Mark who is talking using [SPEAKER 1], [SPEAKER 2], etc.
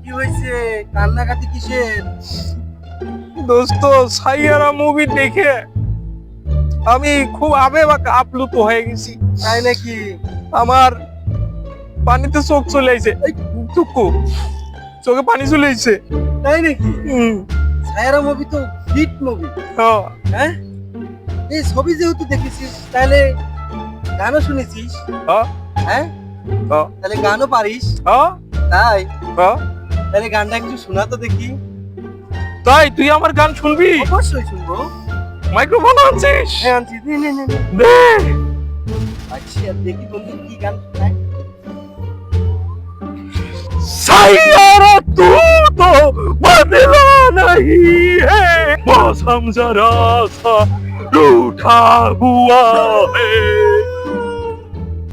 [SPEAKER 1] কি হয়েছে, কান্নাকাটি কিসের?
[SPEAKER 2] দোস্ত সাইয়ারা মুভি দেখে আমি খুব আবেগ আপ্লুত হয়ে গেছি।
[SPEAKER 1] তাই নাকি?
[SPEAKER 2] আমার পানিতে চোখ চলে আইছে, এই টুকু চোখে পানি চলে আইছে।
[SPEAKER 1] তাই নাকি? সায়রা মুভি তো হিট মুভি। হ্যাঁ, এই ছবি যেহেতু দেখেছিস তাহলে গানও শুনেছিস। হ্যাঁ, তাহলে গানও পারিস। তাই তাহলে গানটা একটু শোনা তো দেখি।
[SPEAKER 2] তাই তুই আমার গান শুনবি?
[SPEAKER 1] অবশ্যই শুনবো।
[SPEAKER 2] মাইক্রোফোন আনছিস?
[SPEAKER 1] হ্যাঁ আনছি, নে নে নে নে।
[SPEAKER 2] দে।
[SPEAKER 1] আচ্ছা দেখি বন্ধু কি গান শোনায়।
[SPEAKER 2] सायरा तू तो बदला नहीं है, मौसम जरा सा रूठा हुआ है।